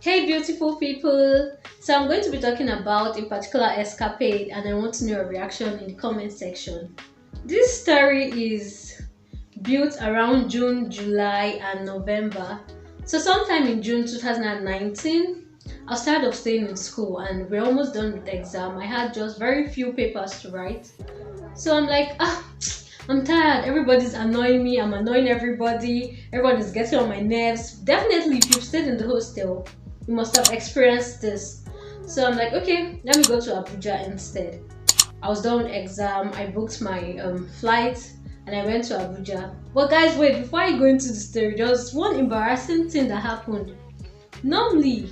Hey beautiful people! So I'm going to be talking about a particular escapade and I want to know your reaction in the comment section. This story is built around June, July and November. So sometime in June 2019, I was tired of staying in school and we're almost done with the exam. I had just very few papers to write. So I'm like, I'm tired. Everybody's annoying me. I'm annoying everybody. Everyone is getting on my nerves. Definitely, if you've stayed in the hostel, you must have experienced this. So I'm like, okay, let me go to Abuja instead. I was done with exam. I booked my flight and I went to Abuja. But guys, wait, before I go into the story, there was one embarrassing thing that happened. Normally,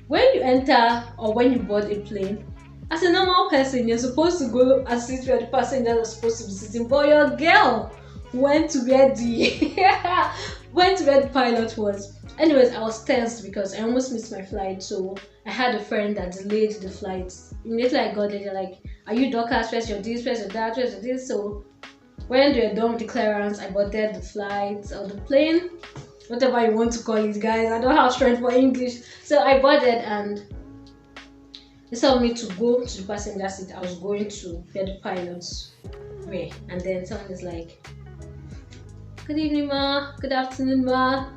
when you enter or when you board a plane, as a normal person, you're supposed to go and sit where the passenger is supposed to be sitting, but your girl went to where the pilot was. Anyways, I was tense because I almost missed my flight, so I had a friend that delayed the flight. Immediately I got there, they're like, "Are you Dorcas? Where's your this? Where's your that? Where's your this?" So when they were done with the clearance, I boarded the flight or the plane, whatever you want to call it, guys. I don't have strength for English, so I boarded and instead of me to go to the passenger seat, I was going to where the pilots were. And then someone is like, "Good evening, ma. Good afternoon, ma.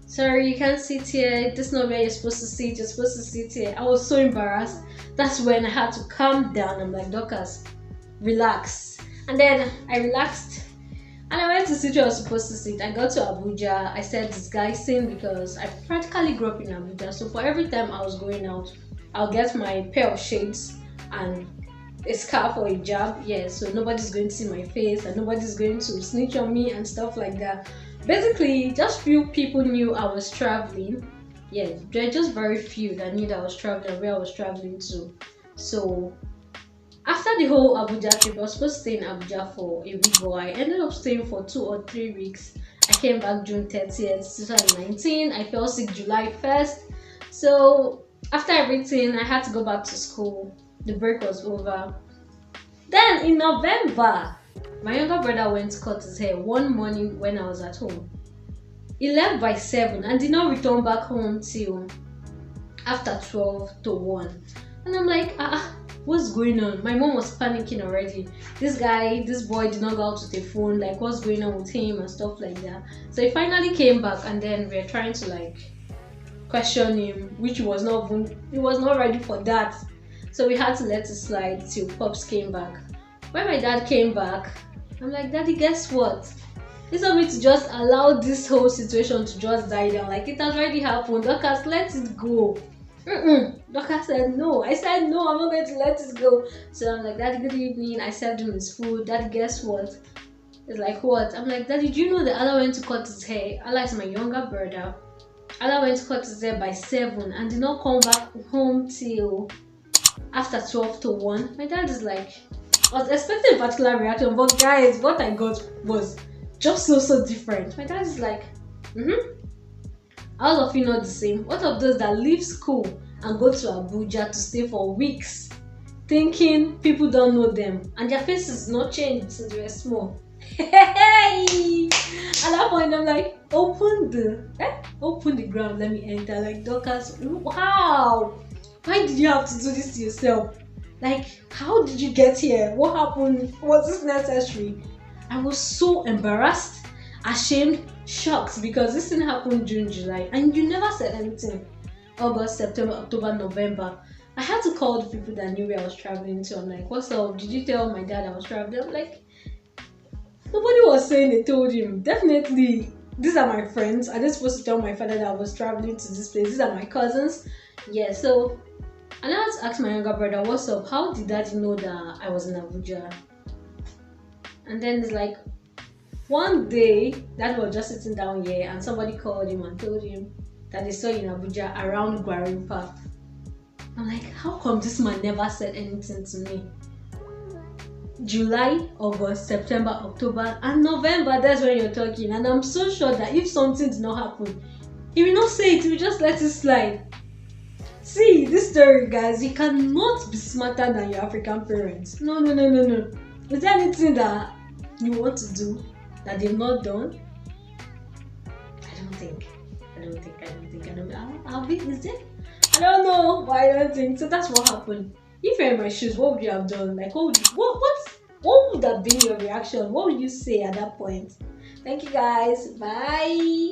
Sorry, you can't sit here. This is not where you're supposed to sit. You're supposed to sit here." I was so embarrassed. That's when I had to calm down. I'm like, "Dorcas, relax." And then I relaxed and I went to sit where I was supposed to sit. I got to Abuja. I started disguising because I practically grew up in Abuja. So for every time I was going out, I'll get my pair of shades and a scarf or a jab. Yeah, so nobody's going to see my face and nobody's going to snitch on me and stuff like that. Basically, just few people knew I was traveling. Yeah, there are just very few that knew that I was traveling, where I was traveling to. So after the whole Abuja trip, I was supposed to stay in Abuja for a week, but I ended up staying for 2 or 3 weeks. I came back June 30th, 2019. I fell sick July 1st. So after everything, I had to go back to school. The break was over. Then in November, my younger brother went to cut his hair one morning when I was at home. He left by 7 and did not return back home till after 12 to 1. And I'm like, what's going on? My mom was panicking already. This boy did not go out with a phone, like what's going on with him and stuff like that. So he finally came back and then we were trying to question him, which he was not ready for that. So we had to let it slide till Pops came back. When my dad came back, I'm like, "Daddy, guess what? Instead of me to just allow this whole situation to just die down, like it has already happened, Dorcas, let it go." Dorcas said no. I said no, I'm not going to let it go. So I'm like, "Daddy, good evening." I served him his food. "Daddy, guess what?" It's like, "What?" I'm like, "Daddy, do you know that Allah went to cut his hair?" Allah is my younger brother. Allah went to cut his hair by 7 and did not come back home till after 12 to 1. My dad is like, I was expecting a particular reaction, but guys, what I got was just so different. My dad is like, all of you not the same. What of those that leave school and go to Abuja to stay for weeks, thinking people don't know them and their faces not changed since they were small? Hey! At that point, I'm like, open the ground, let me enter. Like, Dorcas, wow! Why did you have to do this to yourself? Like, how did you get here? What happened? Was this necessary? I was so embarrassed, ashamed, shocked because this thing happened June, July, and you never said anything. August, September, October, November. I had to call the people that knew where I was traveling to. I'm like, "What's up? Did you tell my dad I was traveling?" I'm like, nobody was saying they told him. Definitely, these are my friends. I just supposed to tell my father that I was traveling to this place. These are my cousins. Yeah, so and I had to ask my younger brother, "What's up? How did daddy know that I was in Abuja?" And then it's like, one day, dad was just sitting down here and somebody called him and told him that they saw you in Abuja around Gwarin Park. I'm like, how come this man never said anything to me? July, August, September, October, and November, that's when you're talking. And I'm so sure that if something did not happen, he will not say it, he will just let it slide. See, this story, guys, you cannot be smarter than your African parents. No. Is there anything that you want to do that they've not done? I don't think. And I'll be, is it? I don't know, but I don't think so. That's what happened. If you're in my shoes, what would you have done? Like, what would have been your reaction? What would you say at that point? Thank you guys. Bye.